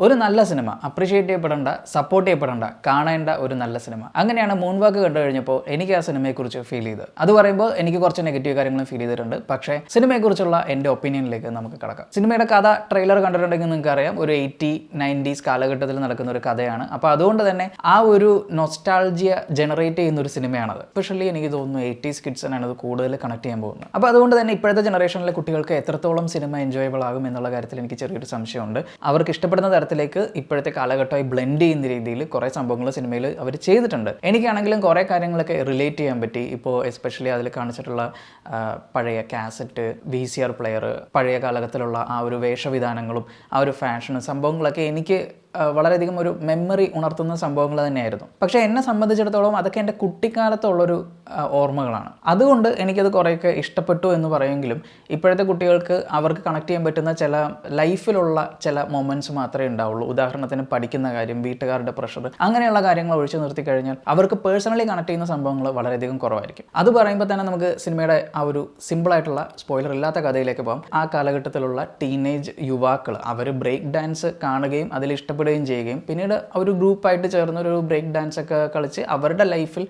ഒരു നല്ല cinema appreciate ചെയ്യപ്പെടേണ്ട, support ചെയ്യപ്പെടേണ്ട, കാണേണ്ട ഒരു നല്ല സിനിമ. അങ്ങനെയാണ് മൂൺ വാക്ക് കണ്ടു കഴിഞ്ഞപ്പോൾ എനിക്ക് ആ സിനിമയെക്കുറിച്ച് ഫീൽ ചെയ്തത്. അത് പറയുമ്പോൾ എനിക്ക് കുറച്ച് നെഗറ്റീവ് കാര്യങ്ങളും ഫീൽ ചെയ്തിട്ടുണ്ട്. പക്ഷേ സിനിമയെക്കുറിച്ചുള്ള എൻ്റെ ഒപ്പീനിയനിലേക്ക് നമുക്ക് കടക്കാം. സിനിമയുടെ കഥ ട്രെയിലർ കണ്ടിട്ടുണ്ടെങ്കിൽ നിങ്ങൾക്ക് അറിയാം, ഒരു 80s കാലഘട്ടത്തിൽ നടക്കുന്ന ഒരു കഥയാണ്. അപ്പോൾ അതുകൊണ്ട് തന്നെ ആ ഒരു നൊസ്റ്റാൾജിയ ജനറേറ്റ് ചെയ്യുന്ന ഒരു സിനിമയാണത്. എസ്പെഷ്യലി എനിക്ക് തോന്നുന്നു 80s കിഡ്സിനാണ് അത് കൂടുതൽ കണക്ട് ചെയ്യാൻ പോകുന്നത്. അപ്പോൾ അതുകൊണ്ട് തന്നെ ഇപ്പോഴത്തെ ജനറേഷനിലെ കുട്ടികൾക്ക് എത്രത്തോളം സിനിമ എൻജോയബിൾ ആകും എന്നുള്ള കാര്യത്തിൽ എനിക്ക് ചെറിയൊരു സംശയമുണ്ട്. അവർക്ക് ഇഷ്ടപ്പെടുന്ന തരത്തിലേക്ക് ഇപ്പോഴത്തെ കാലഘട്ടമായി ബ്ലെൻഡ് ചെയ്യുന്ന രീതിയിൽ കുറേ സംഭവങ്ങൾ സിനിമയിൽ അവർ ചെയ്തിട്ടുണ്ട്. എനിക്കാണെങ്കിലും കുറേ കാര്യങ്ങളൊക്കെ റിലേറ്റ് ചെയ്യാൻ പറ്റി. ഇപ്പോൾ എസ്പെഷ്യലി അതിൽ കാണിച്ചിട്ടുള്ള പഴയ കാസറ്റ്, VCR പ്ലെയർ, പഴയ കാലഘട്ടത്തിലുള്ള ആ ഒരു വേഷവിധാനങ്ങളും ആ ഒരു ഫാഷനും സംഭവങ്ങളൊക്കെ എനിക്ക് വളരെയധികം ഒരു മെമ്മറി ഉണർത്തുന്ന സംഭവങ്ങൾ തന്നെയായിരുന്നു. പക്ഷേ എന്നെ സംബന്ധിച്ചിടത്തോളം അതൊക്കെ എൻ്റെ കുട്ടിക്കാലത്തുള്ളൊരു ഓർമ്മകളാണ്. അതുകൊണ്ട് എനിക്കത് കുറേയൊക്കെ ഇഷ്ടപ്പെട്ടു എന്ന് പറയുമെങ്കിലും ഇപ്പോഴത്തെ കുട്ടികൾക്ക് അവർക്ക് കണക്ട് ചെയ്യാൻ പറ്റുന്ന ചില ലൈഫിലുള്ള ചില മൊമെൻറ്റ്സ് മാത്രമേ ഉണ്ടാവുള്ളൂ. ഉദാഹരണത്തിന് പഠിക്കുന്ന കാര്യം, വീട്ടുകാരുടെ പ്രഷർ, അങ്ങനെയുള്ള കാര്യങ്ങൾ ഒഴിച്ചു നിർത്തി കഴിഞ്ഞാൽ അവർക്ക് പേഴ്സണലി കണക്ട് ചെയ്യുന്ന സംഭവങ്ങൾ വളരെയധികം കുറവായിരിക്കും. അത് പറയുമ്പോൾ തന്നെ നമുക്ക് സിനിമയുടെ ആ ഒരു സിമ്പിളായിട്ടുള്ള സ്പോയിലർ ഇല്ലാത്ത കഥയിലേക്ക് പോകാം. ആ കാലഘട്ടത്തിലുള്ള ടീനേജ് യുവാക്കൾ അവർ ബ്രേക്ക് ഡാൻസ് കാണുകയും അതിൽ ഇഷ്ടപ്പെടുകയും ചെയ്യുകയും പിന്നീട് ഒരു ഗ്രൂപ്പായിട്ട് ചേർന്നൊരു ബ്രേക്ക് ഡാൻസ് ഒക്കെ കളിച്ച് അവരുടെ ലൈഫിൽ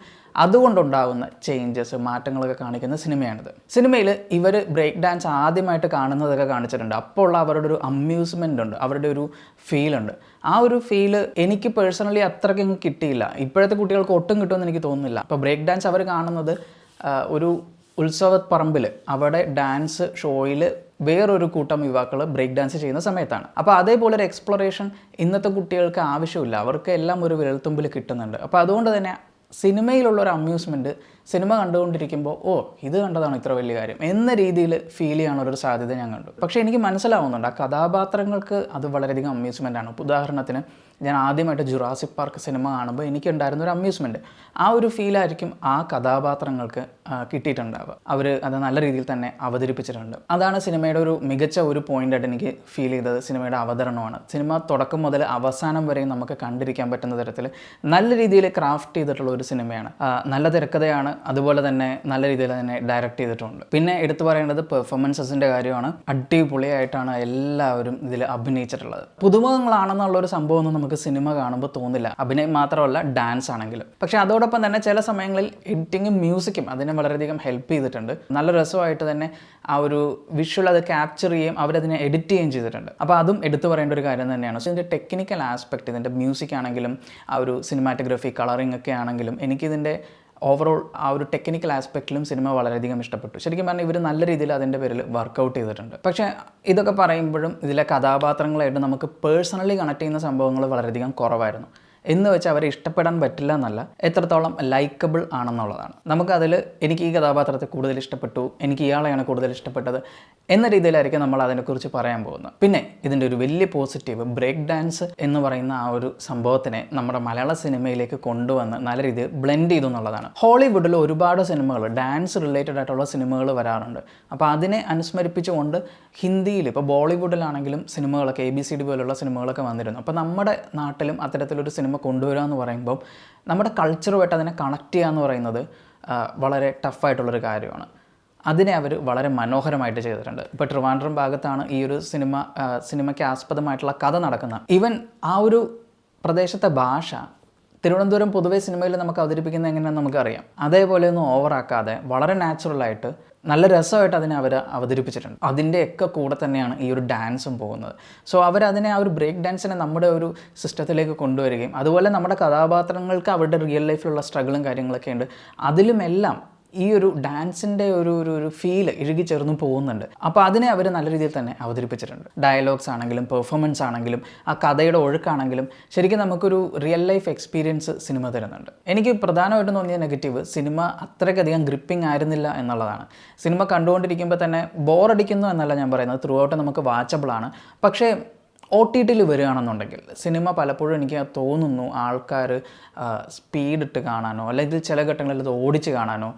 അതുകൊണ്ടുണ്ടാകുന്ന ചേഞ്ചസ്, മാറ്റങ്ങളൊക്കെ കാണിക്കുന്ന സിനിമയാണിത്. സിനിമയിൽ ഇവർ ബ്രേക്ക് ഡാൻസ് ആദ്യമായിട്ട് കാണുന്നതൊക്കെ കാണിച്ചിട്ടുണ്ട്. അപ്പോൾ ഉള്ള അവരുടെ ഒരു അമ്യൂസ്മെൻ്റ് ഉണ്ട്, അവരുടെ ഒരു ഫീലുണ്ട്. ആ ഒരു ഫീല് എനിക്ക് പേഴ്സണലി അത്രയ്ക്ക് കിട്ടിയില്ല. ഇപ്പോഴത്തെ കുട്ടികൾക്ക് ഒട്ടും കിട്ടുമെന്ന് എനിക്ക് തോന്നുന്നില്ല. അപ്പോൾ ബ്രേക്ക് ഡാൻസ് അവർ കാണുന്നത് ഒരു ഉത്സവപ്പറമ്പിൽ അവിടെ ഡാൻസ് ഷോയിൽ വേറൊരു കൂട്ടം യുവാക്കൾ ബ്രേക്ക് ഡാൻസ് ചെയ്യുന്ന സമയത്താണ്. അപ്പോൾ അതേപോലെ ഒരു എക്സ്പ്ലോറേഷൻ ഇന്നത്തെ കുട്ടികൾക്ക് ആവശ്യമില്ല. അവർക്ക് എല്ലാം ഒരു വിരൽത്തുമ്പിൽ കിട്ടുന്നുണ്ട്. അപ്പോൾ അതുകൊണ്ട് തന്നെ സിനിമയിലുള്ളൊരു അമ്യൂസ്മെൻറ്റ് സിനിമ കണ്ടുകൊണ്ടിരിക്കുമ്പോൾ ഇത് കണ്ടതാണ് ഇത്ര വലിയ കാര്യം എന്ന രീതിയിൽ ഫീൽ ചെയ്യാനുള്ളൊരു സാധ്യത ഞാൻ കണ്ടു. പക്ഷേ എനിക്ക് മനസ്സിലാവുന്നുണ്ട് ആ കഥാപാത്രങ്ങൾക്ക് അത് വളരെയധികം അമ്യൂസ്മെൻ്റ് ആണ്. ഉദാഹരണത്തിന് ഞാൻ ആദ്യമായിട്ട് ജുറാസിക് പാർക്ക് സിനിമ കാണുമ്പോൾ എനിക്കുണ്ടായിരുന്ന ഒരു അമ്യൂസ്മെൻറ്റ്, ആ ഒരു ഫീലായിരിക്കും ആ കഥാപാത്രങ്ങൾക്ക് കിട്ടിയിട്ടുണ്ടാവുക. അവർ അത് നല്ല രീതിയിൽ തന്നെ അവതരിപ്പിച്ചിട്ടുണ്ട്. അതാണ് സിനിമയുടെ ഒരു മികച്ച ഒരു പോയിൻ്റായിട്ട് എനിക്ക് ഫീൽ ചെയ്തത്. സിനിമയുടെ അവതരണമാണ്. സിനിമ തുടക്കം മുതൽ അവസാനം വരെ നമുക്ക് കണ്ടിരിക്കാൻ പറ്റുന്ന തരത്തിൽ നല്ല രീതിയിൽ ക്രാഫ്റ്റ് ചെയ്തിട്ടുള്ള ഒരു സിനിമയാണ്. നല്ല തിരക്കഥയാണ്, അതുപോലെ തന്നെ നല്ല രീതിയിൽ തന്നെ ഡയറക്റ്റ് ചെയ്തിട്ടുണ്ട്. പിന്നെ എടുത്തു പറയേണ്ടത് പെർഫോമൻസസിൻ്റെ കാര്യമാണ്. അടിപൊളിയായിട്ടാണ് എല്ലാവരും ഇതിൽ അഭിനയിച്ചിട്ടുള്ളത്. പുതുമുഖങ്ങളാണെന്നുള്ളൊരു സംഭവമൊന്നും നമുക്ക് സിനിമ കാണുമ്പോൾ തോന്നില്ല, അഭിനയം മാത്രമല്ല ഡാൻസ് ആണെങ്കിലും. പക്ഷേ അതോടൊപ്പം തന്നെ ചില സമയങ്ങളിൽ എഡിറ്റിങ്ങും മ്യൂസിക്കും അതിനെ വളരെയധികം ഹെൽപ്പ് ചെയ്തിട്ടുണ്ട്. നല്ല രസമായിട്ട് തന്നെ ആ ഒരു വിഷ്വൽ അത് ക്യാപ്ചർ ചെയ്യുകയും അവരതിനെ എഡിറ്റ് ചെയ്യുകയും ചെയ്തിട്ടുണ്ട്. അപ്പോൾ അതും എടുത്തു പറയേണ്ട ഒരു കാര്യം തന്നെയാണ്. സോ ഇതിൻ്റെ ടെക്നിക്കൽ ആസ്പെക്റ്റ്, ഇതിൻ്റെ മ്യൂസിക് ആണെങ്കിലും ആ ഒരു സിനിമാറ്റോഗ്രഫി, കളറിംഗ് ഒക്കെ ആണെങ്കിലും എനിക്കിതിൻ്റെ ഓവറോൾ ആ ഒരു ടെക്നിക്കൽ ആസ്പെക്റ്റിലും സിനിമ വളരെയധികം ഇഷ്ടപ്പെട്ടു. ശരിക്കും പറഞ്ഞാൽ ഇവർ നല്ല രീതിയിൽ അതിൻ്റെ പേരിൽ വർക്കൗട്ട് ചെയ്തിട്ടുണ്ട്. പക്ഷേ ഇതൊക്കെ പറയുമ്പോഴും ഇതിലെ കഥാപാത്രങ്ങളായിട്ട് നമുക്ക് പേഴ്സണലി കണക്ട് ചെയ്യുന്ന സംഭവങ്ങൾ വളരെയധികം കുറവായിരുന്നു. എന്ന് വെച്ചാൽ അവരെ ഇഷ്ടപ്പെടാൻ പറ്റില്ല എന്നല്ല, എത്രത്തോളം ലൈക്കബിൾ ആണെന്നുള്ളതാണ്. നമുക്കതിൽ എനിക്ക് ഈ കഥാപാത്രത്തെ കൂടുതൽ ഇഷ്ടപ്പെട്ടു, എനിക്ക് ഇയാളെയാണ് കൂടുതൽ ഇഷ്ടപ്പെട്ടത് എന്ന രീതിയിലായിരിക്കും നമ്മൾ അതിനെക്കുറിച്ച് പറയാൻ പോകുന്നത്. പിന്നെ ഇതിൻ്റെ ഒരു വലിയ പോസിറ്റീവ്, ബ്രേക്ക് ഡാൻസ് എന്ന് പറയുന്ന ആ ഒരു സംഭവത്തിനെ നമ്മുടെ മലയാള സിനിമയിലേക്ക് കൊണ്ടുവന്ന് നല്ല രീതിയിൽ ബ്ലെൻഡ് ചെയ്തു എന്നുള്ളതാണ്. ഹോളിവുഡിൽ ഒരുപാട് സിനിമകൾ, ഡാൻസ് റിലേറ്റഡ് ആയിട്ടുള്ള സിനിമകൾ വരാറുണ്ട്. അപ്പോൾ അതിനെ അനുസ്മരിപ്പിച്ചുകൊണ്ട് ഹിന്ദിയിൽ ഇപ്പോൾ ബോളിവുഡിലാണെങ്കിലും സിനിമകളൊക്കെ ABCD പോലുള്ള സിനിമകളൊക്കെ വന്നിരുന്നു. അപ്പോൾ നമ്മുടെ നാട്ടിലും അത്തരത്തിലൊരു സിനിമ കൊണ്ടുവരിക എന്ന് പറയുമ്പോൾ നമ്മുടെ കൾച്ചറുമായിട്ട് അതിനെ കണക്ട് ചെയ്യുക എന്ന് പറയുന്നത് വളരെ ടഫായിട്ടുള്ളൊരു കാര്യമാണ്. അതിനെ അവർ വളരെ മനോഹരമായിട്ട് ചെയ്തിട്ടുണ്ട്. ഇപ്പോൾ ട്രിവാൻഡ്രം ഭാഗത്താണ് ഈ ഒരു സിനിമയ്ക്ക് ആസ്പദമായിട്ടുള്ള കഥ നടക്കുന്നത്. ഈവൻ ആ ഒരു പ്രദേശത്തെ ഭാഷ തിരുവനന്തപുരം പൊതുവെ സിനിമയിൽ നമുക്ക് അവതരിപ്പിക്കുന്നത് എങ്ങനെയാണെന്ന് നമുക്കറിയാം. അതേപോലെ ഒന്നും ഓവറാക്കാതെ വളരെ നാച്ചുറലായിട്ട് നല്ല രസമായിട്ട് അതിനെ അവർ അവതരിപ്പിച്ചിട്ടുണ്ട്. അതിൻ്റെയൊക്കെ കൂടെ തന്നെയാണ് ഈ ഒരു ഡാൻസും പോകുന്നത്. സോ അവരതിനെ ആ ഒരു ബ്രേക്ക് ഡാൻസിനെ നമ്മുടെ ഒരു സിസ്റ്റത്തിലേക്ക് കൊണ്ടുവരികയും അതുപോലെ നമ്മുടെ കഥാപാത്രങ്ങൾക്ക് അവരുടെ റിയൽ ലൈഫിലുള്ള സ്ട്രഗിളും കാര്യങ്ങളൊക്കെ ഉണ്ട്. അതിലുമെല്ലാം ഈ ഒരു ഡാൻസിൻ്റെ ഒരു ഫീൽ ഇഴുകി ചേർന്ന് പോകുന്നുണ്ട്. അപ്പോൾ അതിനെ അവർ നല്ല രീതിയിൽ തന്നെ അവതരിപ്പിച്ചിട്ടുണ്ട്. ഡയലോഗ്സ് ആണെങ്കിലും പെർഫോമൻസ് ആണെങ്കിലും ആ കഥയുടെ ഒഴുക്കാണെങ്കിലും ശരിക്കും നമുക്കൊരു റിയൽ ലൈഫ് എക്സ്പീരിയൻസ് സിനിമ തരുന്നുണ്ട്. എനിക്ക് പ്രധാനമായിട്ടും തോന്നിയ നെഗറ്റീവ്, സിനിമ അത്രയ്ക്കധികം ഗ്രിപ്പിംഗ് ആയിരുന്നില്ല എന്നുള്ളതാണ്. സിനിമ കണ്ടുകൊണ്ടിരിക്കുമ്പോൾ തന്നെ ബോറടിക്കുന്നു എന്നല്ല ഞാൻ പറയുന്നത്, ത്രൂ ഔട്ട് നമുക്ക് വാച്ചബിളാണ്. പക്ഷേ OTTയിൽ വരികയാണെന്നുണ്ടെങ്കിൽ സിനിമ പലപ്പോഴും എനിക്ക് തോന്നുന്നു ആൾക്കാർ സ്പീഡിട്ട് കാണാനോ അല്ലെങ്കിൽ ചില ഘട്ടങ്ങളിൽ അത് ഓടിച്ച് കാണാനോ,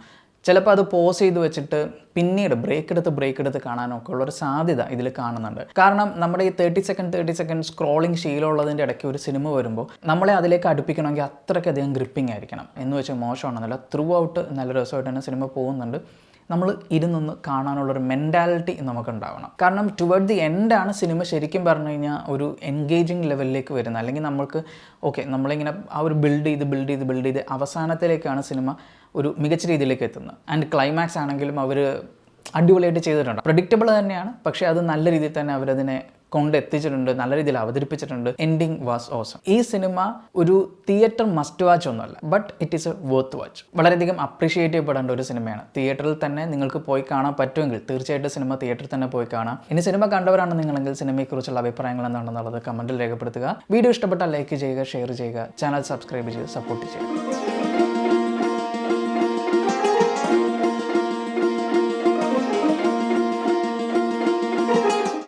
ചിലപ്പോൾ അത് പോസ് ചെയ്ത് വെച്ചിട്ട് പിന്നീട് ബ്രേക്ക് എടുത്ത് കാണാനോ ഒക്കെ ഉള്ളൊരു സാധ്യത ഇതിൽ കാണുന്നുണ്ട്. കാരണം നമ്മുടെ ഈ 30 സെക്കൻഡ് സ്ക്രോളിംഗ് ശീലമുള്ളതിൻ്റെ ഇടയ്ക്ക് ഒരു സിനിമ വരുമ്പോൾ നമ്മളെ അതിലേക്ക് അടുപ്പിക്കണമെങ്കിൽ അത്രയ്ക്കധികം ഗ്രിപ്പിംഗ് ആയിരിക്കണം. എന്ന് വെച്ചാൽ മോശമാണെന്നല്ല, ത്രൂ ഔട്ട് നല്ല രസമായിട്ട് തന്നെ സിനിമ പോകുന്നുണ്ട്. നമ്മൾ ഇരുന്നൊന്ന് കാണാനുള്ളൊരു മെൻറ്റാലിറ്റി നമുക്കുണ്ടാവണം. കാരണം ടുവേർഡ് ദി എൻഡാണ് സിനിമ ശരിക്കും പറഞ്ഞു കഴിഞ്ഞാൽ ഒരു എൻഗേജിങ് ലെവലിലേക്ക് വരുന്നത്. അല്ലെങ്കിൽ നമ്മൾക്ക് ഓക്കെ നമ്മളിങ്ങനെ ആ ഒരു ബിൽഡ് ചെയ്ത് അവസാനത്തിലേക്കാണ് സിനിമ ഒരു മികച്ച രീതിയിലേക്ക് എത്തുന്നത്. ആൻഡ് ക്ലൈമാക്സ് ആണെങ്കിലും അവർ അടിപൊളിയായിട്ട് ചെയ്തിട്ടുണ്ട്. പ്രഡിക്റ്റബിൾ തന്നെയാണ്, പക്ഷേ അത് നല്ല രീതിയിൽ തന്നെ അവരതിനെ കൊണ്ടെത്തിച്ചിട്ടുണ്ട്, നല്ല രീതിയിൽ അവതരിപ്പിച്ചിട്ടുണ്ട്. Ending was awesome. ഈ സിനിമ ഒരു തിയേറ്റർ മസ്റ്റ് വാച്ച് ഒന്നുമല്ല, but it is A worth watch. വളരെയധികം അപ്രീഷിയേറ്റ് ചെയ്യപ്പെടേണ്ട ഒരു സിനിമയാണ്. തിയേറ്ററിൽ തന്നെ നിങ്ങൾക്ക് പോയി കാണാൻ പറ്റുമെങ്കിൽ തീർച്ചയായിട്ടും സിനിമ തിയേറ്ററിൽ തന്നെ പോയി കാണാം. ഇനി സിനിമ കണ്ടവരാണ് നിങ്ങളെങ്കിൽ സിനിമയെക്കുറിച്ചുള്ള അഭിപ്രായങ്ങൾ എന്താണെന്നുള്ളത് കമൻറ്റിൽ രേഖപ്പെടുത്തുക. വീഡിയോ ഇഷ്ടപ്പെട്ടാൽ ലൈക്ക് ചെയ്യുക, ഷെയർ ചെയ്യുക, ചാനൽ സബ്സ്ക്രൈബ് ചെയ്ത് സപ്പോർട്ട് ചെയ്യുക.